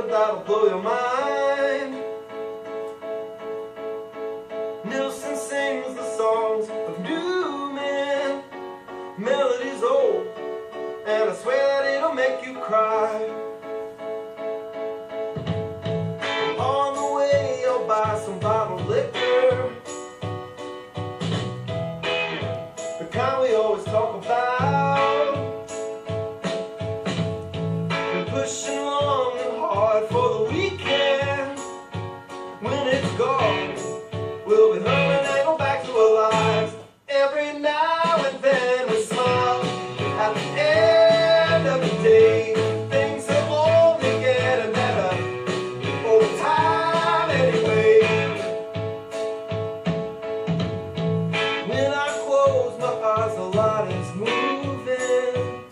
record that'll blow your mind. Nilsson sings the songs of new men, melodies old, and I swear that it'll make you cry. And on the way you'll buy some bottled liquor, the kind we always talk about, and pushing long and hard for the weekend. When it's gone, we'll be humming and go back to our lives. Every now and then we smile at the end of the day. Things will only get better over time anyway. When I close my eyes, a lot is moving,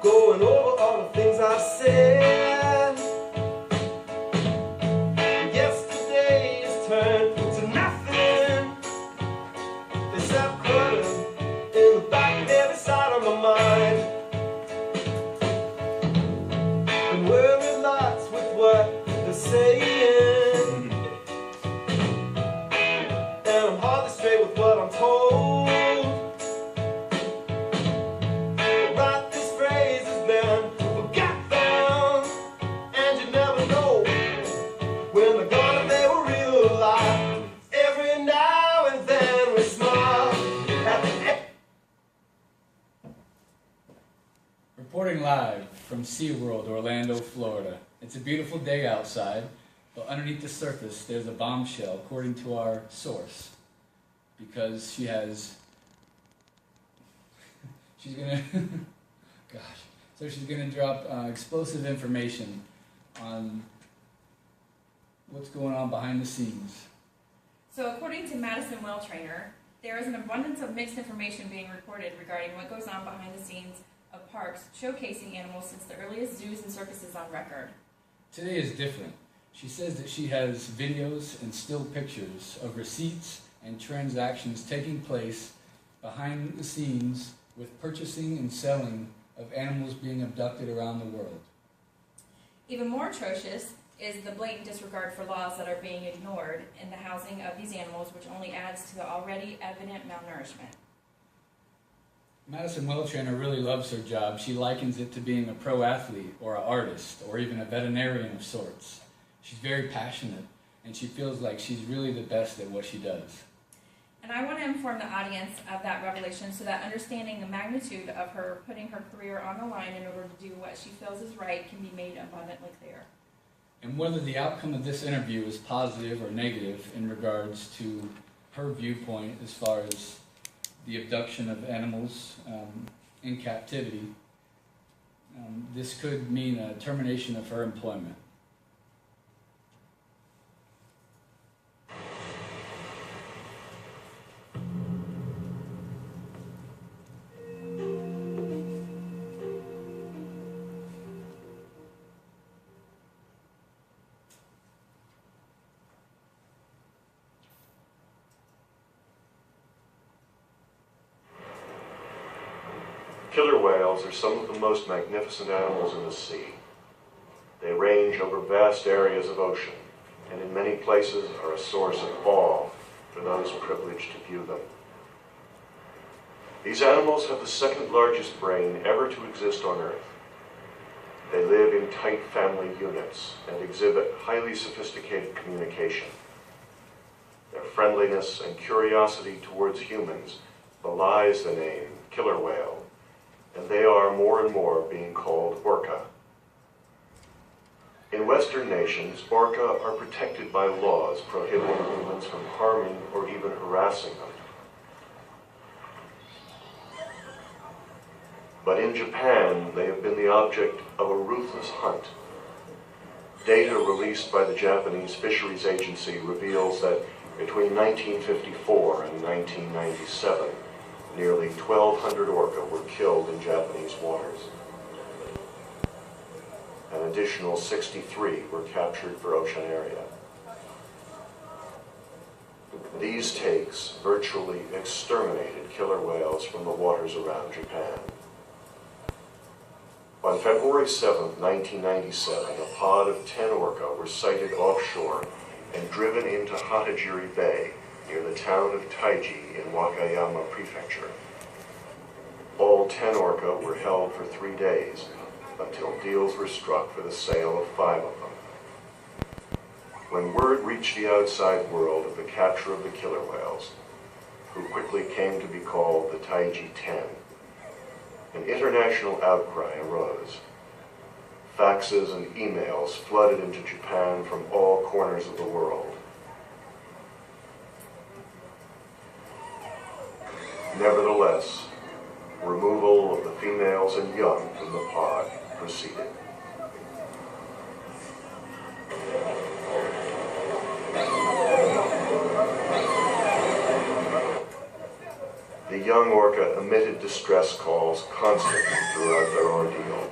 going over all the things I've said. Yesterday is turned to nothing, except clutter in the back of every side of my mind. And worried lots with what they're saying, and I'm hardly straight with what I'm told. Right, this phrase has been forgotten, and you never know when they're gone if they were real alive. Every now and then we smile at the end. Reporting live from SeaWorld, Orlando, Florida. It's a beautiful day outside, but underneath the surface there's a bombshell, according to our source, because she's gonna, she's gonna drop explosive information on what's going on behind the scenes. So according to Madison Welltrainer, there is an abundance of mixed information being reported regarding what goes on behind the scenes of parks showcasing animals since the earliest zoos and circuses on record. Today is different. She says that she has videos and still pictures of receipts and transactions taking place behind the scenes with purchasing and selling of animals being abducted around the world. Even more atrocious is the blatant disregard for laws that are being ignored in the housing of these animals, which only adds to the already evident malnourishment. Madison Welltrainer really loves her job. She likens it to being a pro athlete or an artist or even a veterinarian of sorts. She's very passionate and she feels like she's really the best at what she does. And I want to inform the audience of that revelation so that understanding the magnitude of her putting her career on the line in order to do what she feels is right can be made abundantly clear. And whether the outcome of this interview is positive or negative in regards to her viewpoint as far as the abduction of animals in captivity, this could mean a termination of her employment. Killer whales are some of the most magnificent animals in the sea. They range over vast areas of ocean, and in many places are a source of awe for those privileged to view them. These animals have the second largest brain ever to exist on Earth. They live in tight family units and exhibit highly sophisticated communication. Their friendliness and curiosity towards humans belies the name killer whale, and they are more and more being called orca. In Western nations, orca are protected by laws prohibiting humans from harming or even harassing them. But in Japan, they have been the object of a ruthless hunt. Data released by the Japanese Fisheries Agency reveals that between 1954 and 1997, nearly 1,200 orca were killed in Japanese waters. An additional 63 were captured for Oceanaria. These takes virtually exterminated killer whales from the waters around Japan. On February 7, 1997, a pod of 10 orca were sighted offshore and driven into Hatajiri Bay near the town of Taiji in Wakayama Prefecture. All 10 orca were held for 3 days until deals were struck for the sale of 5 of them. When word reached the outside world of the capture of the killer whales, who quickly came to be called the Taiji 10, an international outcry arose. Faxes and emails flooded into Japan from all corners of the world. Nevertheless, removal of the females and young from the pod proceeded. The young orca emitted distress calls constantly throughout their ordeal.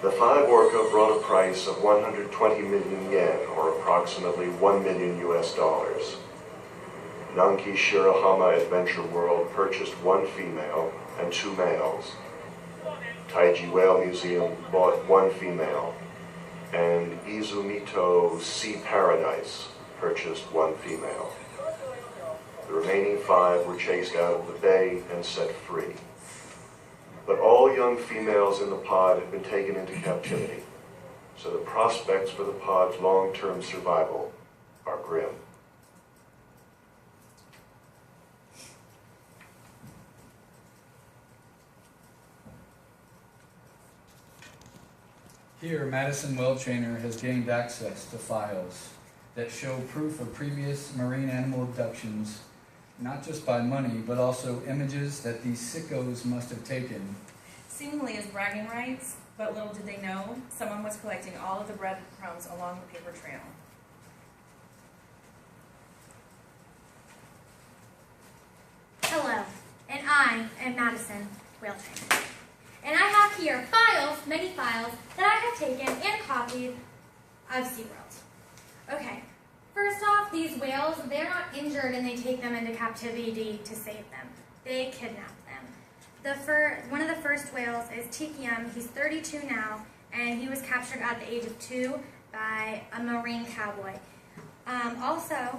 The 5 orca brought a price of 120 million yen, or approximately $1 million US. Nanki Shirahama Adventure World purchased 1 female and 2 males. Taiji Whale Museum bought 1 female, and Izumito Sea Paradise purchased 1 female. The remaining 5 were chased out of the bay and set free. But all young females in the pod had been taken into captivity, so the prospects for the pod's long-term survival are grim. Here, Madison Whale Trainer has gained access to files that show proof of previous marine animal abductions, not just by money, but also images that these sickos must have taken. Seemingly as bragging rights, but little did they know, someone was collecting all of the breadcrumbs along the paper trail. Hello, and I am Madison Whale Trainer. And I have here files, many files, that I have taken and copied of SeaWorld. Okay, first off, these whales, they're not injured and they take them into captivity to save them. They kidnap them. One of the first whales is Tikium. He's 32 now, and he was captured at the age of 2 by a marine cowboy. Also,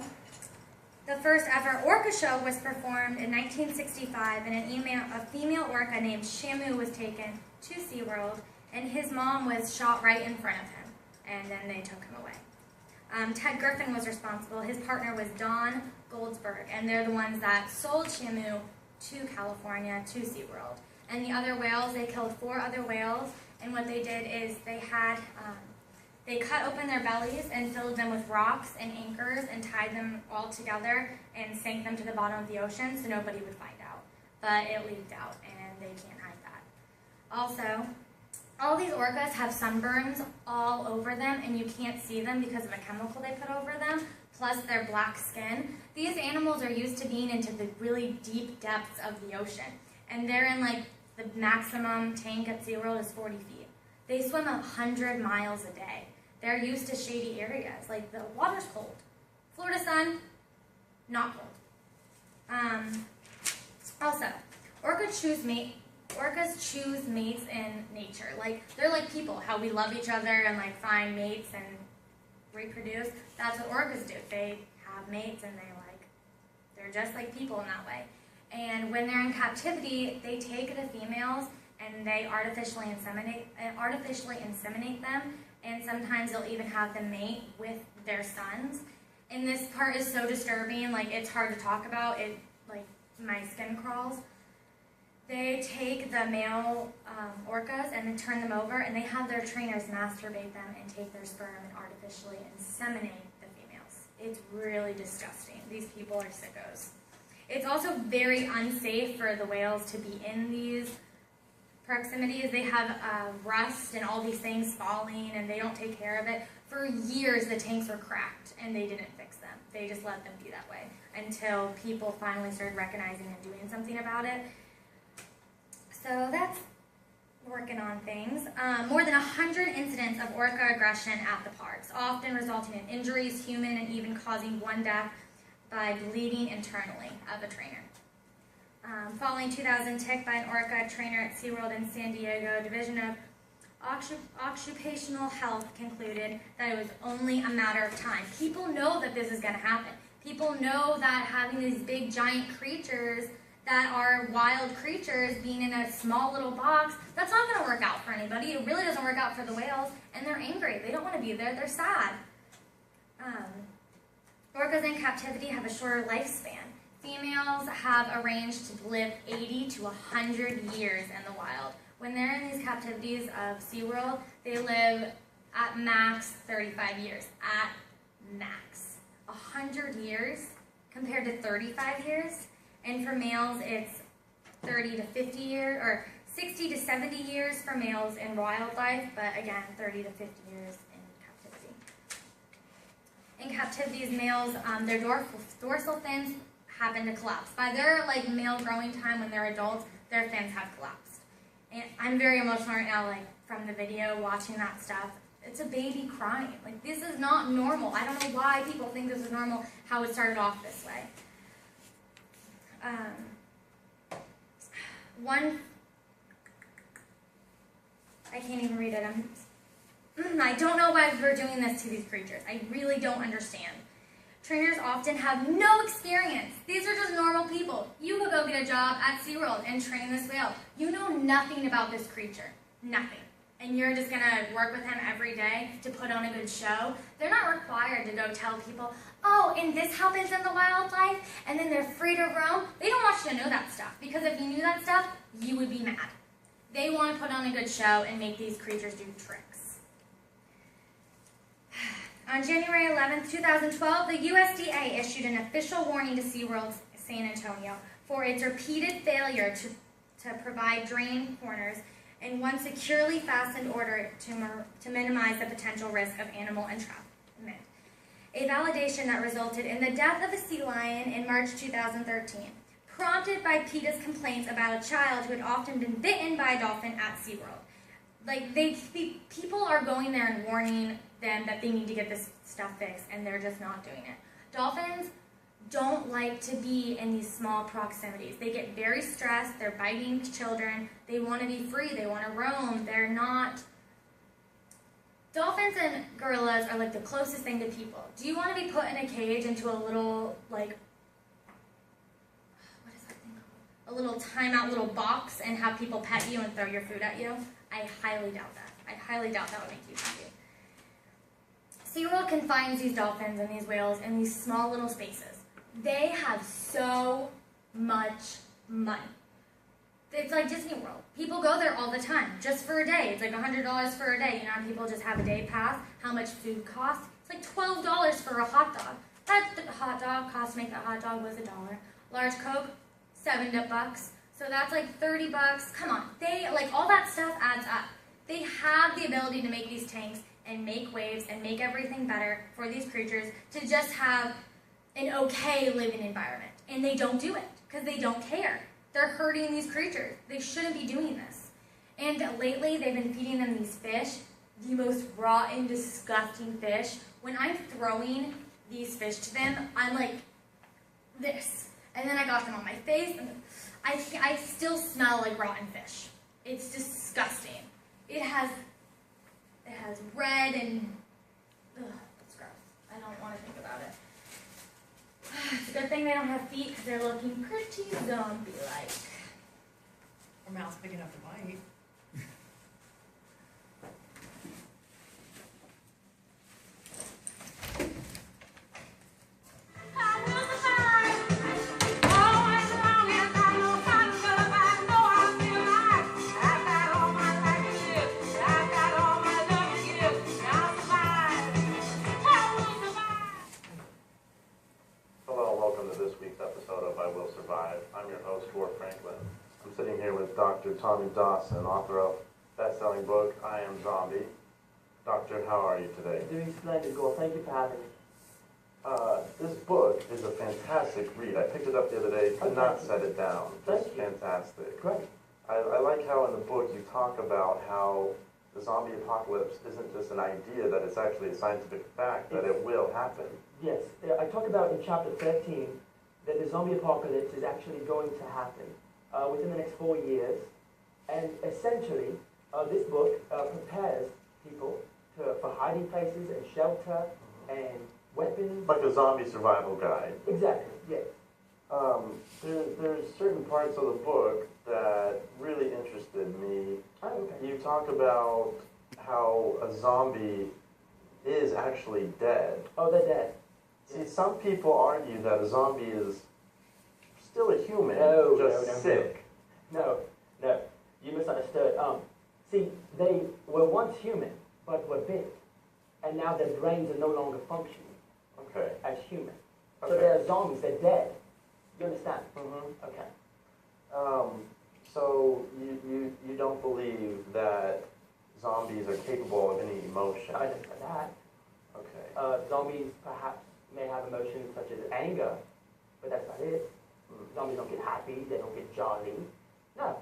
the first ever orca show was performed in 1965, and a female orca named Shamu was taken to SeaWorld, and his mom was shot right in front of him, and then they took him away. Ted Griffin was responsible. His partner was Don Goldsberg, and they're the ones that sold Shamu to California, to SeaWorld. And the other whales, they killed 4 other whales, and what they did is they cut open their bellies and filled them with rocks and anchors and tied them all together and sank them to the bottom of the ocean so nobody would find out. But it leaked out, and they can't hide that. Also, all these orcas have sunburns all over them, and you can't see them because of a chemical they put over them, plus their black skin. These animals are used to being into the really deep depths of the ocean, and they're in like the maximum tank at SeaWorld is 40 feet. They swim 100 miles a day. They're used to shady areas, like the water's cold. Florida sun, not cold. Also, orcas choose mates in nature. Like, they're like people, how we love each other and like find mates and reproduce. That's what orcas do. They have mates and they're just like people in that way. And when they're in captivity, they take the females and they artificially inseminate them, and sometimes they'll even have them mate with their sons. And this part is so disturbing, like it's hard to talk about. It like my skin crawls. They take the male orcas and then turn them over, and they have their trainers masturbate them and take their sperm and artificially inseminate the females. It's really disgusting. These people are sickos. It's also very unsafe for the whales to be in these proximities. They have rust and all these things falling, and they don't take care of it. For years, the tanks were cracked, and they didn't fix them. They just let them be that way until people finally started recognizing and doing something about it. So that's working on things. More than 100 incidents of orca aggression at the parks, often resulting in injuries, human, and even causing one death by bleeding internally of a trainer. following 2000 tick by an orca trainer at SeaWorld in San Diego, Division of Occupational Health concluded that it was only a matter of time. People know that this is going to happen. People know that having these big giant creatures that are wild creatures being in a small little box, that's not going to work out for anybody. It really doesn't work out for the whales, and they're angry. They don't want to be there. They're sad. Orcas in captivity have a shorter lifespan. Females have a range to live 80 to 100 years in the wild. When they're in these captivities of SeaWorld, they live at max 35 years. At max. 100 years compared to 35 years. And for males, it's 30 to 50 years, or 60 to 70 years for males in wildlife, but again, 30 to 50 years in captivity. In captivities, males, their dorsal fins happen to collapse. By their male growing time, when they're adults, their fins have collapsed. And I'm very emotional right now, from the video, watching that stuff. It's a baby crying. This is not normal. I don't know why people think this is normal, how it started off this way. I can't even read it. I don't know why we're doing this to these creatures. I really don't understand. Trainers often have no experience. These are just normal people. You could go get a job at SeaWorld and train this whale. You know nothing about this creature. Nothing. And you're just going to work with him every day to put on a good show. They're not required to go tell people, oh, and this happens in the wildlife, and then they're free to roam. They don't want you to know that stuff, because if you knew that stuff, you would be mad. They want to put on a good show and make these creatures do tricks. On January 11, 2012, the USDA issued an official warning to SeaWorld San Antonio for its repeated failure to provide drain corners and one securely fastened order to minimize the potential risk of animal entrapment. A validation that resulted in the death of a sea lion in March 2013, prompted by PETA's complaints about a child who had often been bitten by a dolphin at SeaWorld. People are going there and warning them that they need to get this stuff fixed, and they're just not doing it. Dolphins don't like to be in these small proximities. They get very stressed, they're biting children, they want to be free, they want to roam, they're not... Dolphins and gorillas are the closest thing to people. Do you want to be put in a cage into a little, what is that thing called? A little timeout little box and have people pet you and throw your food at you? I highly doubt that. I highly doubt that would make you happy. SeaWorld confines these dolphins and these whales in these small little spaces. They have so much money. It's like Disney World. People go there all the time, just for a day. It's $100 for a day. You know how people just have a day pass? How much food costs? It's $12 for a hot dog. That hot dog cost to make that hot dog was $1. Large Coke, $7. So that's $30. Come on. They, all that stuff adds up. They have the ability to make these tanks and make waves and make everything better for these creatures to just have an okay living environment. And they don't do it because they don't care. They're hurting these creatures. They shouldn't be doing this. And lately, they've been feeding them these fish, the most rotten, disgusting fish. When I'm throwing these fish to them, I'm like this. And then I got them on my face, and I still smell like rotten fish. It's disgusting. It has red and, it's gross. I don't want to think about it. It's a good thing they don't have feet because they're looking pretty zombie-like. Or mouth's big enough to bite. I'm your host, Ward Franklin. I'm sitting here with Dr. Tommy Dawson, author of best-selling book, I Am Zombie. Doctor, how are you today? Doing splendid, Gold. Thank you for having me. This book is a fantastic read. I picked it up the other day, could not set it down. Thank It's you. fantastic. Great. I like how in the book you talk about how the zombie apocalypse isn't just an idea, that it's actually a scientific fact, that it will happen. Yes, I talk about in chapter 13 that the zombie apocalypse is actually going to happen within the next 4 years. And essentially, this book prepares people for hiding places and shelter and weapons. Like a zombie survival guide. Exactly, yes. There's certain parts of the book that really interested me. Oh, okay. You talk about how a zombie is actually dead. Oh, they're dead. See, some people argue that a zombie is still a human, No, just no, sick. No, you misunderstood. See, they were once human, but were big. And now their brains are no longer functioning Okay. as human. So Okay. they're zombies, they're dead. You understand? Mm-hmm. Okay. So you don't believe that zombies are capable of any emotion? I don't know that. Okay. Zombies perhaps may have emotions such as anger, but that's not it. Zombies don't get happy, they don't get jolly. No.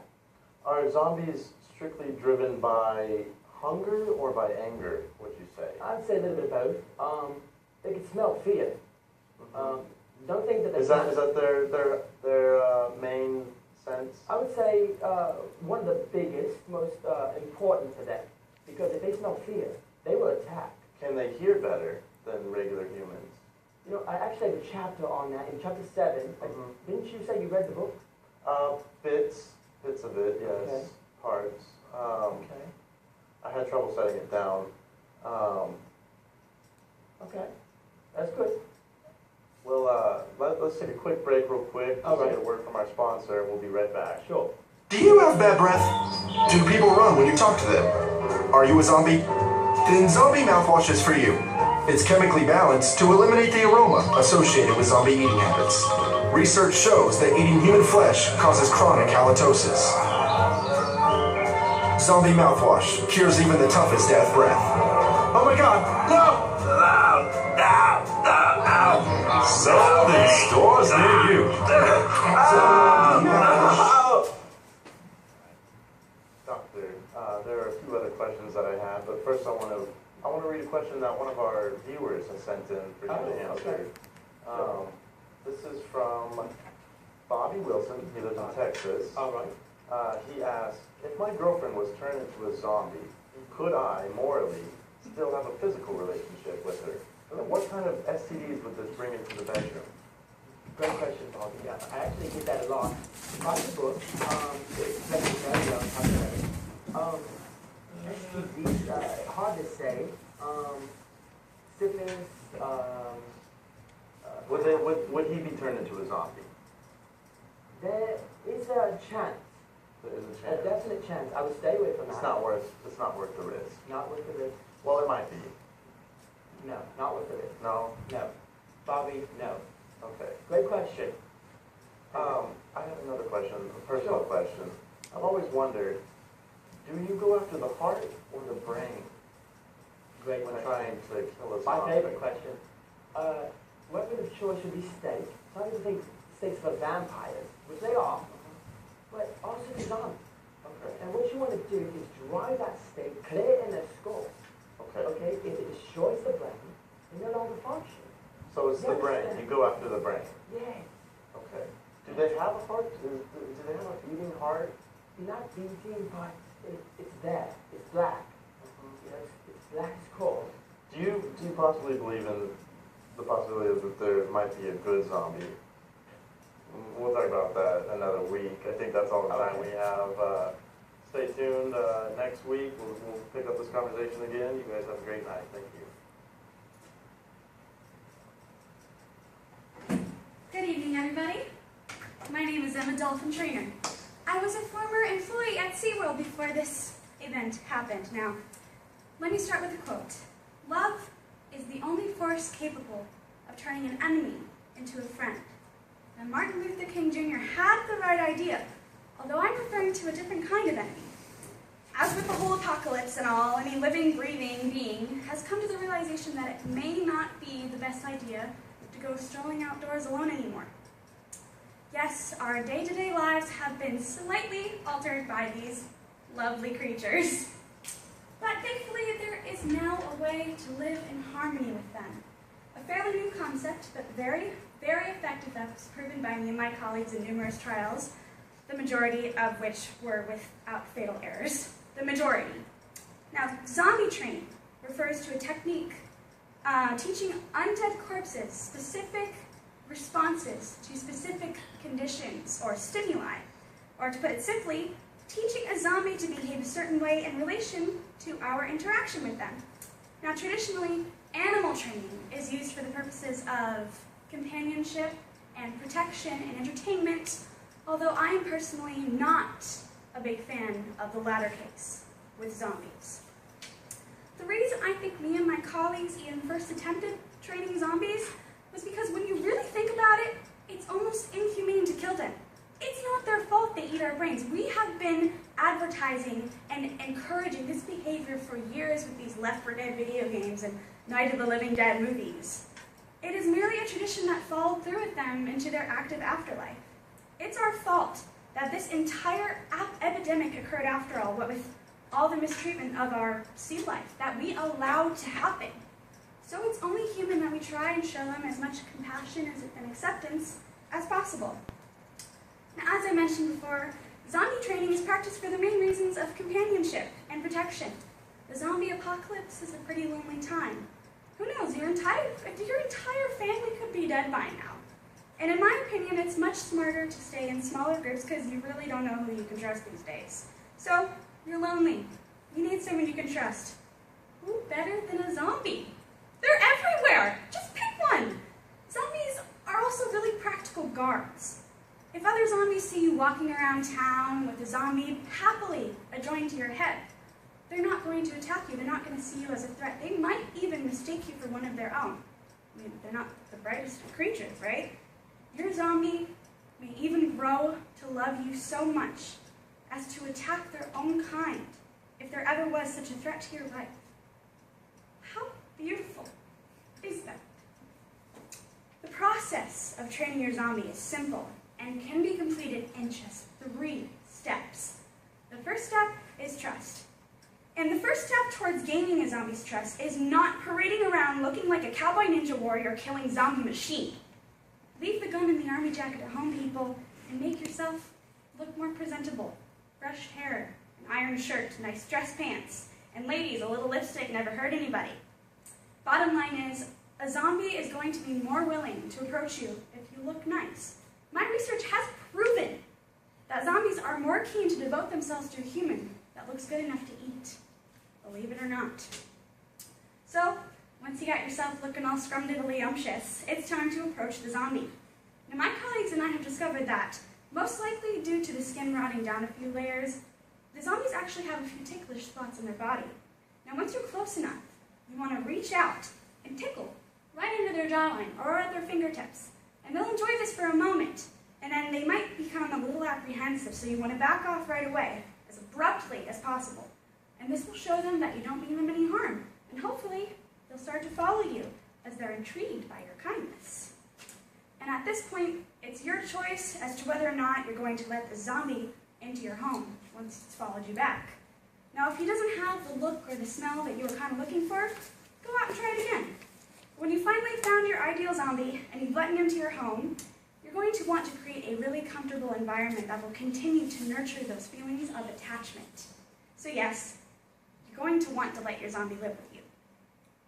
Are zombies strictly driven by hunger or by anger, would you say? I'd say a little bit of both. They can smell fear. Don't think that they Is that their main sense? I would say one of the biggest, most important to them. Because if they smell fear, they will attack. Can they hear better than regular humans? You know, I actually have a chapter on that in chapter 7. Didn't you say you read the book? Bits of it, yes. Okay. Parts. Okay. I had trouble setting it down. Okay. That's good. Well, let's take a quick break real quick. All right. Get a word from our sponsor, and we'll be right back. Sure. Do you have bad breath? Do people run when you talk to them? Are you a zombie? Then Zombie Mouthwash is for you. It's chemically balanced to eliminate the aroma associated with zombie eating habits. Research shows that eating human flesh causes chronic halitosis. Zombie Mouthwash cures even the toughest death breath. Oh my god, no! Sold in stores near you. Zombie Mouthwash. Doctor, there are a few other questions that I have, but first I want to read a question that one of our viewers has sent in for you to answer. Okay. This is from Bobby Wilson. He lives in Texas. All right. He asked, if my girlfriend was turned into a zombie, could I, morally, still have a physical relationship with her? And what kind of STDs would this bring into the bedroom? Great question, Bobby. Yeah, I actually get that a lot. By the book, it's very young, STDs, hard to say. Syphilis, Would he be turned into a zombie? there is a chance, There is a a chance. definite chance. I would stay away from that. It's not worth the risk. Not worth the risk. Well, it might be. No, not worth the risk. No? No. Bobby, no. Okay. Great question. I have another question, a personal Sure. question. I've always wondered, do you go after the heart or the brain Great when question. trying to kill a My zombie? favorite question. Weapon of choice should be steak. Some people think steaks for vampires, which they are, but also for zombies. Okay. And what you want to do is dry that steak, clear it in their skull. Okay. Okay? If it destroys the brain, it no longer functions. So it's the Yes. brain. You go after the brain. Yes. Okay. Do they have a heart? Do they have a beating heart? You're not beating, but it's there. It's black. You know, it's black as coal. Do you possibly believe in the possibility that there might be a good zombie? We'll talk about that another week. I think that's all the time we have. Stay tuned. Next week we'll pick up this conversation again. You guys have a great night. Thank you. Good evening, everybody. My name is Emma Dolphin Trainer. I was a former employee at SeaWorld before this event happened. Now, let me start with a quote. Love is the only force capable of turning an enemy into a friend. Now, Martin Luther King Jr. had the right idea, although I'm referring to a different kind of enemy. As with the whole apocalypse and all, any living, breathing being has come to the realization that it may not be the best idea to go strolling outdoors alone anymore. Yes, our day-to-day lives have been slightly altered by these lovely creatures. But thankfully, there is now a way to live in harmony with them. A fairly new concept, but very, very effective that was proven by me and my colleagues in numerous trials, the majority of which were without fatal errors. The majority. Now, zombie training refers to a technique teaching undead corpses specific responses to specific conditions or stimuli. Or to put it simply, teaching a zombie to behave a certain way in relation to our interaction with them. Now, traditionally, animal training is used for the purposes of companionship and protection and entertainment, although I am personally not a big fan of the latter case with zombies. The reason I think me and my colleagues even first attempted training zombies was because when you really think about it, it's almost inhumane to kill them. It's not their fault they eat our brains. We have been advertising and encouraging this behavior for years with these Left 4 Dead video games and Night of the Living Dead movies. It is merely a tradition that followed through with them into their active afterlife. It's our fault that this entire epidemic occurred after all, what with all the mistreatment of our sea life that we allowed to happen. So it's only human that we try and show them as much compassion and acceptance as possible. Now, as I mentioned before, zombie training is practiced for the main reasons of companionship and protection. The zombie apocalypse is a pretty lonely time. Who knows, your entire family could be dead by now. And in my opinion, it's much smarter to stay in smaller groups because you really don't know who you can trust these days. So, you're lonely. You need someone you can trust. Who better than a zombie? They're everywhere! Just pick one! Zombies are also really practical guards. If other zombies see you walking around town with a zombie happily adjoined to your head, they're not going to attack you. They're not going to see you as a threat. They might even mistake you for one of their own. I mean, they're not the brightest of creatures, right? Your zombie may even grow to love you so much as to attack their own kind if there ever was such a threat to your life. How beautiful is that? The process of training your zombie is simple and can be completed in just 3 steps. The first step is trust. And the first step towards gaining a zombie's trust is not parading around looking like a cowboy ninja warrior killing zombie machine. Leave the gun and the army jacket at home, people, and make yourself look more presentable. Fresh hair, an iron shirt, nice dress pants, and ladies, a little lipstick never hurt anybody. Bottom line is, a zombie is going to be more willing to approach you if you look nice. My research has proven that zombies are more keen to devote themselves to a human that looks good enough to eat, believe it or not. So, once you got yourself looking all scrumdiddly-umptious, it's time to approach the zombie. Now, my colleagues and I have discovered that, most likely due to the skin rotting down a few layers, the zombies actually have a few ticklish spots in their body. Now, once you're close enough, you want to reach out and tickle right into their jawline or at their fingertips. And they'll enjoy this for a moment, and then they might become a little apprehensive, so you want to back off right away, as abruptly as possible. And this will show them that you don't mean them any harm, and hopefully they'll start to follow you as they're intrigued by your kindness. And at this point, it's your choice as to whether or not you're going to let the zombie into your home once it's followed you back. Now, if he doesn't have the look or the smell that you were kind of looking for, go out and try it again. When you finally found your ideal zombie and you've let him into your home, you're going to want to create a really comfortable environment that will continue to nurture those feelings of attachment. So yes, you're going to want to let your zombie live with you.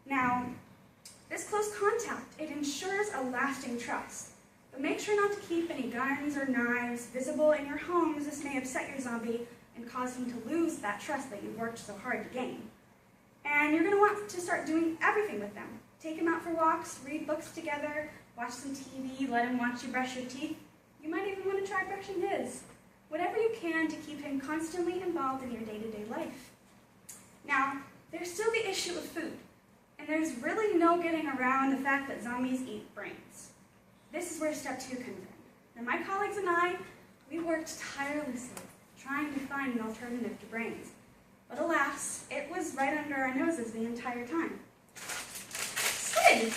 Now, this close contact, it ensures a lasting trust. But make sure not to keep any guns or knives visible in your home, as this may upset your zombie and cause him to lose that trust that you've worked so hard to gain. And you're going to want to start doing everything with them. Take him out for walks, read books together, watch some TV, let him watch you brush your teeth. You might even want to try brushing his. Whatever you can to keep him constantly involved in your day-to-day life. Now, there's still the issue of food. And there's really no getting around the fact that zombies eat brains. This is where step 2 comes in. Now, my colleagues and I, we worked tirelessly trying to find an alternative to brains. But alas, it was right under our noses the entire time. Squid!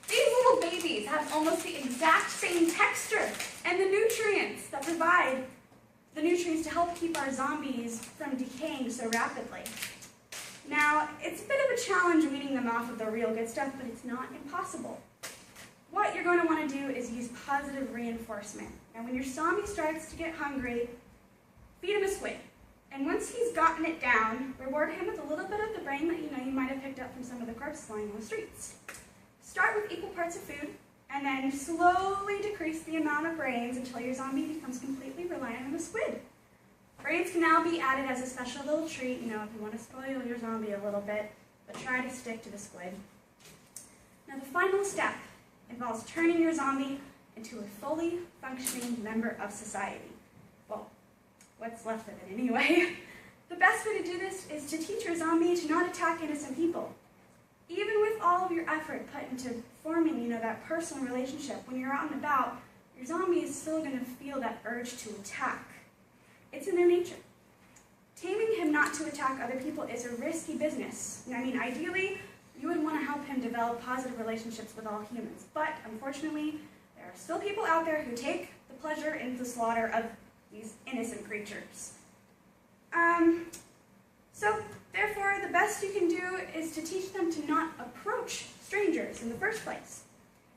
These little babies have almost the exact same texture and the nutrients that provide the nutrients to help keep our zombies from decaying so rapidly. Now, it's a bit of a challenge weaning them off of the real good stuff, but it's not impossible. What you're going to want to do is use positive reinforcement. Now, when your zombie starts to get hungry, feed him a squid. And once he's gotten it down, reward him with a little bit of the brain that you might have picked up from some of the corpses lying on the streets. Start with equal parts of food, and then slowly decrease the amount of brains until your zombie becomes completely reliant on the squid. Brains can now be added as a special little treat, if you want to spoil your zombie a little bit, but try to stick to the squid. Now the final step involves turning your zombie into a fully functioning member of society. Well, what's left of it anyway. The best way to do this is to teach your zombie to not attack innocent people. Even with all of your effort put into forming, that personal relationship, when you're out and about, your zombie is still going to feel that urge to attack. It's in their nature. Taming him not to attack other people is a risky business. Ideally, you would want to help him develop positive relationships with all humans. But, unfortunately, there are still people out there who take the pleasure in the slaughter of these innocent creatures. So, therefore, the best you can do is to teach them to not approach strangers in the first place.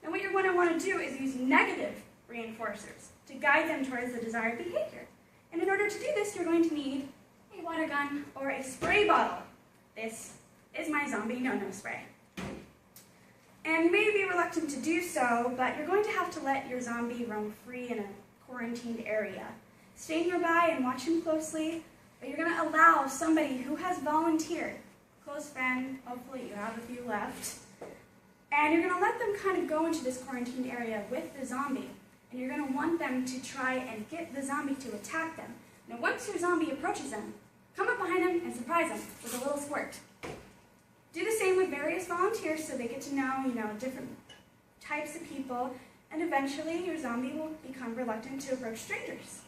And what you're going to want to do is use negative reinforcers to guide them towards the desired behavior. And in order to do this, you're going to need a water gun or a spray bottle. This is my zombie no-no spray. And you may be reluctant to do so, but you're going to have to let your zombie roam free in a quarantined area. Stay nearby and watch him closely, but you're going to allow somebody who has volunteered, a close friend, hopefully you have a few left, and you're going to let them kind of go into this quarantined area with the zombie, and you're going to want them to try and get the zombie to attack them. Now once your zombie approaches them, come up behind him and surprise him with a little squirt. Do the same with various volunteers so they get to know, different types of people, and eventually your zombie will become reluctant to approach strangers.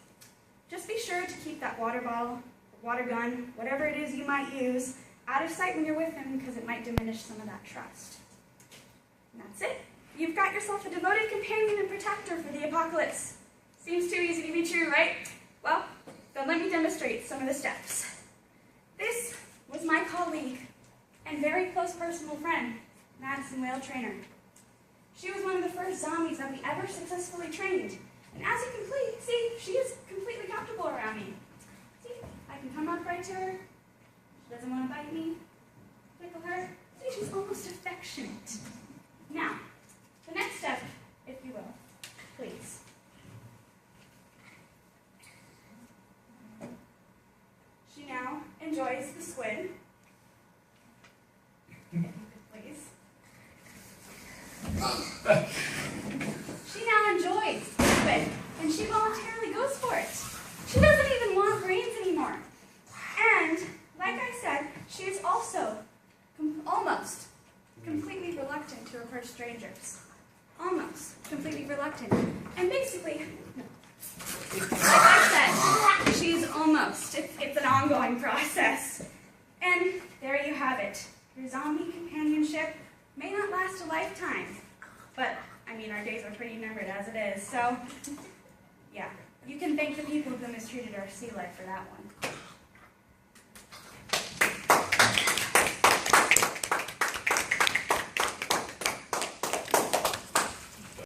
Just be sure to keep that water bottle, water gun, whatever it is you might use, out of sight when you're with him because it might diminish some of that trust. And that's it. You've got yourself a devoted companion and protector for the apocalypse. Seems too easy to be true, right? Well, then let me demonstrate some of the steps. This was my colleague and very close personal friend, Madison Whale Trainer. She was one of the first zombies that we ever successfully trained. And as you can see, she is completely comfortable around me. See, I can come up right to her. She doesn't want to bite me. Tickle her. See, she's almost affectionate. Now, the next step, if you will, please. She now enjoys the squid. If you could please. She now enjoys the squid, and she voluntarily goes for it. She doesn't even want brains anymore. And, like I said, she is also almost completely reluctant to approach strangers. Almost completely reluctant. And basically, like I said, she's almost. It's an ongoing process. And there you have it. Your zombie companionship may not last a lifetime, but, our days are pretty numbered as it is, so, yeah. You can thank the people who mistreated our sea life for that one.